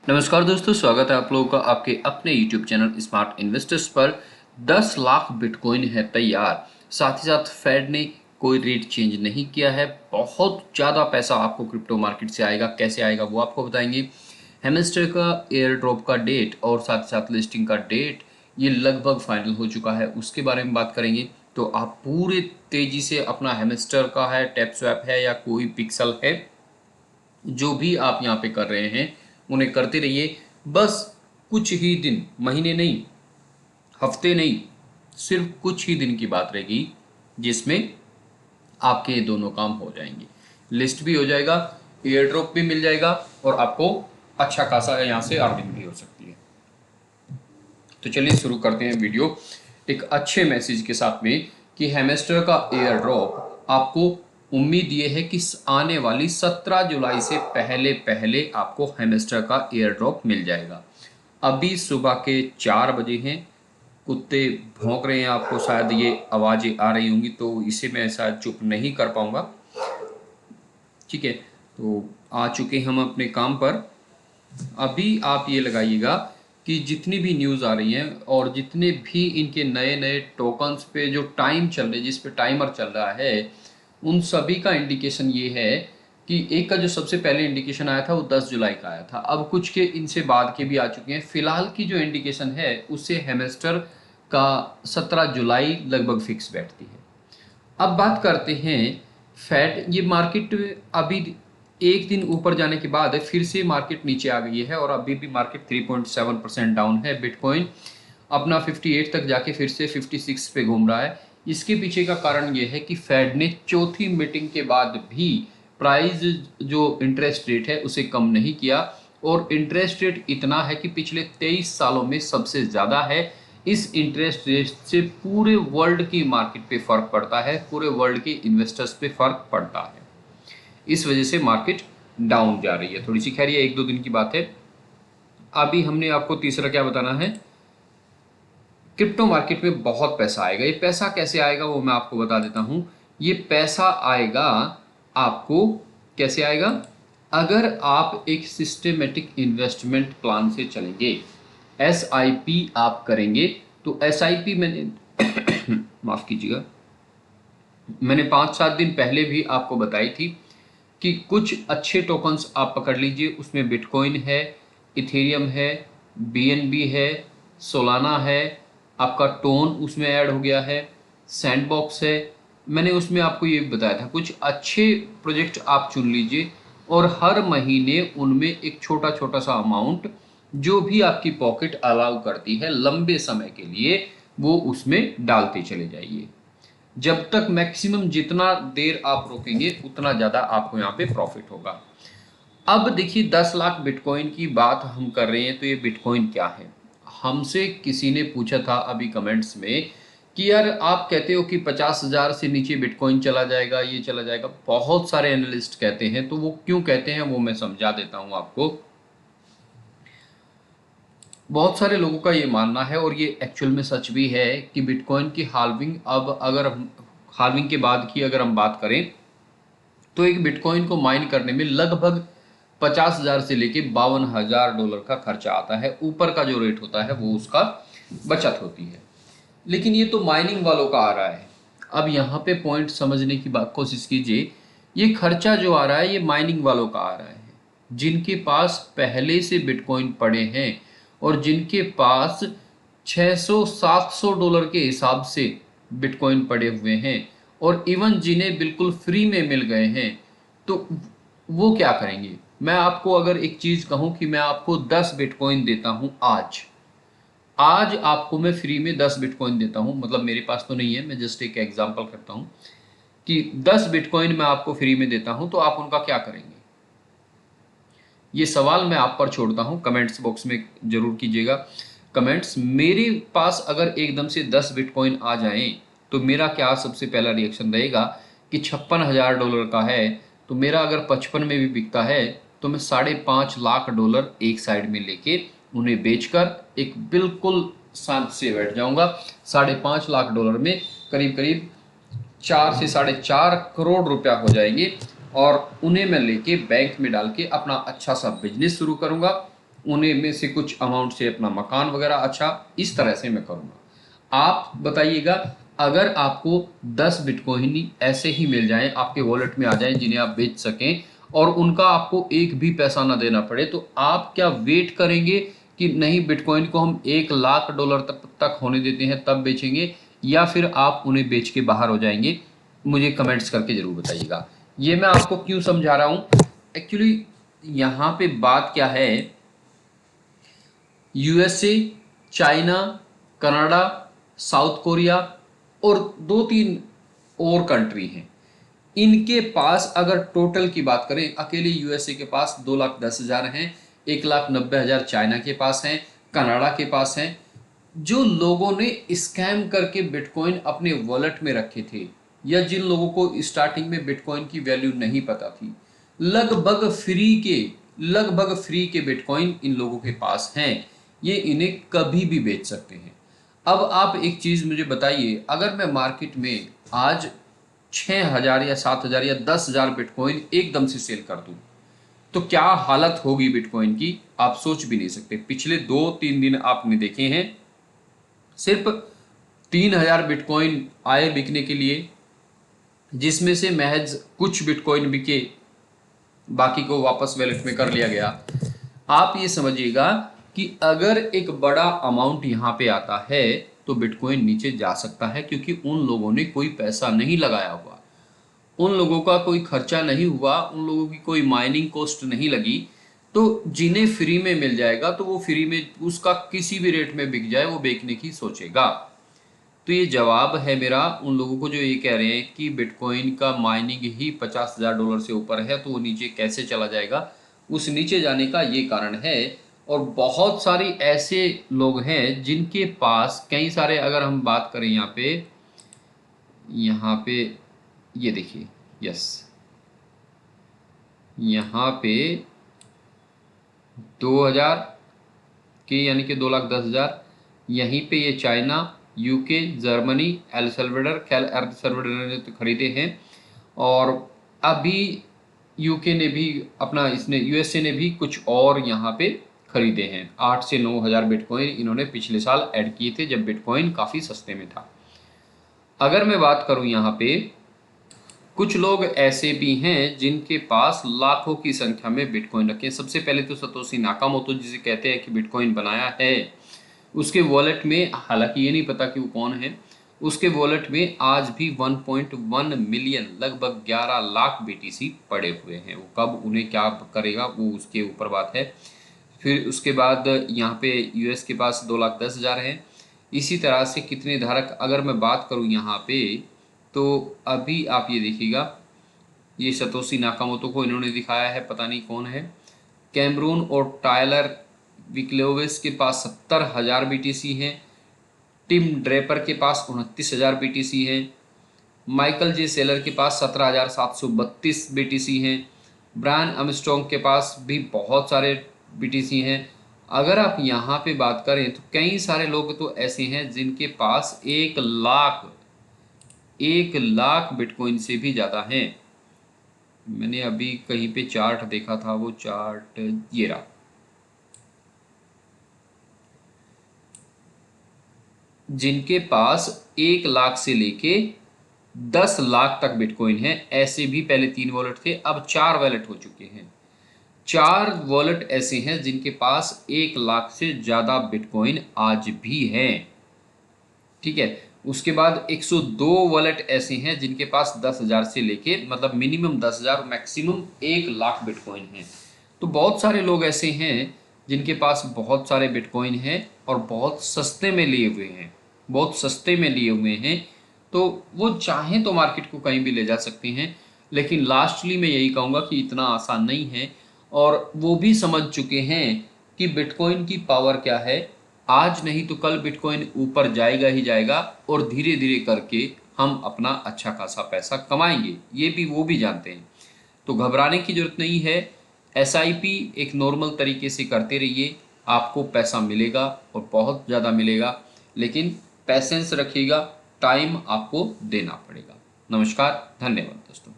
नमस्कार दोस्तों, स्वागत है आप लोगों का आपके अपने YouTube चैनल स्मार्ट इन्वेस्टर्स पर। 10 लाख बिटकॉइन है तैयार। साथ ही साथ फेड ने कोई रेट चेंज नहीं किया है। बहुत ज़्यादा पैसा आपको क्रिप्टो मार्केट से आएगा। कैसे आएगा वो आपको बताएंगे। हेमस्टर का एयर ड्रॉप का डेट और साथ ही साथ लिस्टिंग का डेट ये लगभग फाइनल हो चुका है, उसके बारे में बात करेंगे। तो आप पूरे तेज़ी से अपना हेमस्टर का है, टैप स्वैप है या कोई पिक्सल है, जो भी आप यहाँ पे कर रहे हैं उन्हें करते रहिए। बस कुछ ही दिन, महीने नहीं, हफ्ते नहीं, सिर्फ कुछ ही दिन की बात रहेगी जिसमें आपके ये दोनों काम हो जाएंगे। लिस्ट भी हो जाएगा, एयर ड्रॉप भी मिल जाएगा और आपको अच्छा खासा यहाँ से अर्निंग भी हो सकती है। तो चलिए शुरू करते हैं वीडियो एक अच्छे मैसेज के साथ में कि हेमेस्टर का एयर ड्रॉप आपको उम्मीद ये है कि आने वाली 17 जुलाई से पहले पहले आपको हेमेस्टर का एयर ड्रॉप मिल जाएगा। अभी सुबह के 4 बजे हैं, कुत्ते भौंक रहे हैं, आपको शायद ये आवाज़ें आ रही होंगी तो इसे मैं शायद चुप नहीं कर पाऊंगा। ठीक है, तो आ चुके हम अपने काम पर। अभी आप ये लगाइएगा कि जितनी भी न्यूज़ आ रही हैं और जितने भी इनके नए नए टोकन्स पे जो टाइम चल रहे, जिस पे टाइमर चल रहा है, उन सभी का इंडिकेशन ये है कि एक का जो सबसे पहले इंडिकेशन आया था वो 10 जुलाई का आया था। अब कुछ के इनसे बाद के भी आ चुके हैं। फिलहाल की जो इंडिकेशन है उससे हेमेस्टर का 17 जुलाई लगभग फिक्स बैठती है। अब बात करते हैं फैट। ये मार्केट अभी एक दिन ऊपर जाने के बाद फिर से मार्केट नीचे आ गई है और अभी भी मार्केट 3.7% डाउन है। बिटकॉइन अपना 58 तक जाके फिर से 56 पे घूम रहा है। इसके पीछे का कारण ये है कि फेड ने चौथी मीटिंग के बाद भी प्राइस जो इंटरेस्ट रेट है उसे कम नहीं किया और इंटरेस्ट रेट इतना है कि पिछले 23 सालों में सबसे ज़्यादा है। इस इंटरेस्ट रेट से पूरे वर्ल्ड की मार्केट पे फर्क पड़ता है, पूरे वर्ल्ड के इन्वेस्टर्स पे फर्क पड़ता है। इस वजह से मार्केट डाउन जा रही है थोड़ी सी। खैर ये एक दो दिन की बात है। अभी हमने आपको तीसरा क्या बताना है, क्रिप्टो मार्केट में बहुत पैसा आएगा। ये पैसा कैसे आएगा वो मैं आपको बता देता हूँ। ये पैसा आएगा आपको, कैसे आएगा, अगर आप एक सिस्टमेटिक इन्वेस्टमेंट प्लान से चलेंगे, SIP आप करेंगे। तो SIP मैंने माफ़ कीजिएगा, मैंने 5-7 दिन पहले भी आपको बताई थी कि कुछ अच्छे टोकन्स आप पकड़ लीजिए। उसमें बिटकॉइन है, इथेरियम है, BNB है, सोलाना है, आपका टोन उसमें ऐड हो गया है, सैंडबॉक्स है। मैंने उसमें आपको ये बताया था कुछ अच्छे प्रोजेक्ट आप चुन लीजिए और हर महीने उनमें एक छोटा छोटा सा अमाउंट जो भी आपकी पॉकेट अलाउ करती है लंबे समय के लिए वो उसमें डालते चले जाइए। जब तक मैक्सिमम जितना देर आप रोकेंगे उतना ज़्यादा आपको यहाँ पे प्रॉफिट होगा। अब देखिए 10 लाख बिटकॉइन की बात हम कर रहे हैं तो ये बिटकॉइन क्या है। हमसे किसी ने पूछा था अभी कमेंट्स में कि यार आप कहते हो कि 50,000 से नीचे बिटकॉइन चला जाएगा, ये चला जाएगा। बहुत सारे एनालिस्ट कहते हैं, तो वो क्यों कहते हैं वो मैं समझा देता हूँ आपको। बहुत सारे लोगों का ये मानना है और ये एक्चुअल में सच भी है कि बिटकॉइन की हाल्विंग, अब अगर हम हाल्विंग के बाद की अगर हम बात करें तो एक बिटकॉइन को माइन करने में लगभग 50,000 से लेके $52,000 का खर्चा आता है। ऊपर का जो रेट होता है वो उसका बचत होती है। लेकिन ये तो माइनिंग वालों का आ रहा है। अब यहाँ पे पॉइंट समझने की बात कोशिश कीजिए। ये खर्चा जो आ रहा है ये माइनिंग वालों का आ रहा है, जिनके पास पहले से बिटकॉइन पड़े हैं और जिनके पास $600-700 के हिसाब से बिटकॉइन पड़े हुए हैं और इवन जिन्हें बिल्कुल फ्री में मिल गए हैं। तो वो क्या करेंगे। मैं आपको अगर एक चीज़ कहूँ कि मैं आपको 10 बिटकॉइन देता हूँ आज, आज आपको मैं फ्री में 10 बिटकॉइन देता हूँ, मतलब मेरे पास तो नहीं है, मैं जस्ट एक एग्जांपल करता हूँ कि 10 बिटकॉइन मैं आपको फ्री में देता हूँ, तो आप उनका क्या करेंगे। ये सवाल मैं आप पर छोड़ता हूँ, कमेंट्स बॉक्स में जरूर कीजिएगा कमेंट्स। मेरे पास अगर एकदम से 10 बिटकॉइन आ जाएं तो मेरा क्या सबसे पहला रिएक्शन रहेगा कि $56,000 का है, तो मेरा अगर 55 में भी बिकता है तो मैं $5.5 लाख एक साइड में लेके उन्हें बेचकर एक बिल्कुल शांत से बैठ जाऊंगा। $5.5 लाख में करीब करीब 4 से 4.5 करोड़ रुपया हो जाएंगे और उन्हें मैं लेके बैंक में डाल के अपना अच्छा सा बिजनेस शुरू करूंगा। उन्हें में से कुछ अमाउंट से अपना मकान वगैरह, अच्छा इस तरह से मैं करूँगा। आप बताइएगा, अगर आपको 10 बिटकॉइन ऐसे ही मिल जाएं, आपके वॉलेट में आ जाएं, जिन्हें आप बेच सकें और उनका आपको एक भी पैसा ना देना पड़े, तो आप क्या वेट करेंगे कि नहीं बिटकॉइन को हम $1,00,000 तक होने देते हैं तब बेचेंगे, या फिर आप उन्हें बेच के बाहर हो जाएंगे? मुझे कमेंट्स करके ज़रूर बताइएगा। ये मैं आपको क्यों समझा रहा हूँ, एक्चुअली यहाँ पे बात क्या है, USA, China, Canada, south Korea और 2-3 और कंट्री हैं। इनके पास अगर टोटल की बात करें, अकेले यूएसए के पास 2,10,000 हैं, 1,90,000 चाइना के पास हैं, कनाडा के पास हैं। जो लोगों ने स्कैम करके बिटकॉइन अपने वॉलेट में रखे थे, या जिन लोगों को स्टार्टिंग में बिटकॉइन की वैल्यू नहीं पता थी, लगभग फ्री के लगभग फ्री के बिटकॉइन इन लोगों के पास हैं। ये इन्हें कभी भी बेच सकते हैं। अब आप एक चीज़ मुझे बताइए, अगर मैं मार्केट में आज 6,000 या 7,000 या 10,000 बिटकॉइन एकदम से सेल कर दूं, तो क्या हालत होगी बिटकॉइन की, आप सोच भी नहीं सकते। पिछले 2-3 दिन आपने देखे हैं, सिर्फ 3,000 बिटकॉइन आए बिकने के लिए, जिसमें से महज कुछ बिटकॉइन बिके, बाकी को वापस वैलेट में कर लिया गया। आप ये समझिएगा कि अगर एक बड़ा अमाउंट यहाँ पे आता है तो बिटकॉइन नीचे जा सकता है, क्योंकि उन लोगों ने कोई पैसा नहीं लगाया हुआ, उन लोगों का कोई खर्चा नहीं हुआ, उन लोगों की कोई माइनिंग कॉस्ट नहीं लगी। तो जिन्हें फ्री में मिल जाएगा तो वो फ्री में, उसका किसी भी रेट में बिक जाए, वो बेचने की सोचेगा। तो ये जवाब है मेरा उन लोगों को जो ये कह रहे हैं कि बिटकॉइन का माइनिंग ही $50,000 से ऊपर है, तो वो नीचे कैसे चला जाएगा। उस नीचे जाने का ये कारण है। और बहुत सारी ऐसे लोग हैं जिनके पास कई सारे, अगर हम बात करें यहाँ पे ये देखिए, यस, यहाँ पे 2,000 के, यानी कि 2,10,000, यहीं पे ये China, UK, Germany, El Salvador, खैर एल सल्वाडोर ने तो खरीदे हैं, और अभी यूके ने भी अपना, इसने यूएसए ने भी कुछ और यहाँ पे खरीदे हैं। 8 से 9,000 बिटकॉइन इन्होंने पिछले साल ऐड किए थे, जब बिटकॉइन काफ़ी सस्ते में था। अगर मैं बात करूँ यहाँ पे, कुछ लोग ऐसे भी हैं जिनके पास लाखों की संख्या में बिटकॉइन रखे हैं। सबसे पहले तो सतोशी नाकामोटो, जिसे कहते हैं कि बिटकॉइन बनाया है, उसके वॉलेट में, हालांकि ये नहीं पता कि वो कौन है, उसके वॉलेट में आज भी 1.1 मिलियन, लगभग 11 लाख बीटीसी पड़े हुए हैं। वो कब उन्हें क्या करेगा वो उसके ऊपर बात है। फिर उसके बाद यहाँ पे यूएस के पास 2,10,000 हैं। इसी तरह से कितने धारक, अगर मैं बात करूँ यहाँ पे, तो अभी आप ये देखिएगा, ये सतोशी नाकामोटो को इन्होंने दिखाया है, पता नहीं कौन है। कैमरून और टायलर विक्लोवेस के पास 70,000 बीटीसी हैं। टिम ड्रेपर के पास 29,000 बीटीसी हैं। माइकल जे सेलर के पास 17,732 बीटीसी हैं। ब्रायन आर्मस्ट्रॉन्ग के पास भी बहुत सारे बीटीसी हैं। अगर आप यहाँ पे बात करें तो कई सारे लोग तो ऐसे हैं जिनके पास 1 लाख बिटकॉइन से भी ज़्यादा हैं। मैंने अभी कहीं पे चार्ट देखा था, वो चार्ट ये रहा, जिनके पास 1 लाख से लेके 10 लाख तक बिटकॉइन है। ऐसे भी पहले 3 वॉलेट थे, अब 4 वॉलेट हो चुके हैं। 4 वॉलेट ऐसे हैं जिनके पास 1 लाख से ज़्यादा बिटकॉइन आज भी हैं। ठीक है, उसके बाद 102 वॉलेट ऐसे हैं जिनके पास 10,000 से लेके, मतलब मिनिमम 10,000, मैक्सिमम 1 लाख बिटकॉइन हैं। तो बहुत सारे लोग ऐसे हैं जिनके पास बहुत सारे बिटकॉइन हैं और बहुत सस्ते में लिए हुए हैं, बहुत सस्ते में लिए हुए हैं। तो वो चाहें तो मार्केट को कहीं भी ले जा सकते हैं, लेकिन लास्टली मैं यही कहूँगा कि इतना आसान नहीं है। और वो भी समझ चुके हैं कि बिटकॉइन की पावर क्या है। आज नहीं तो कल बिटकॉइन ऊपर जाएगा ही जाएगा, और धीरे धीरे करके हम अपना अच्छा खासा पैसा कमाएंगे, ये भी वो भी जानते हैं। तो घबराने की जरूरत नहीं है। एसआईपी एक नॉर्मल तरीके से करते रहिए, आपको पैसा मिलेगा और बहुत ज़्यादा मिलेगा, लेकिन पैसेंस रखिएगा, टाइम आपको देना पड़ेगा। नमस्कार, धन्यवाद दोस्तों।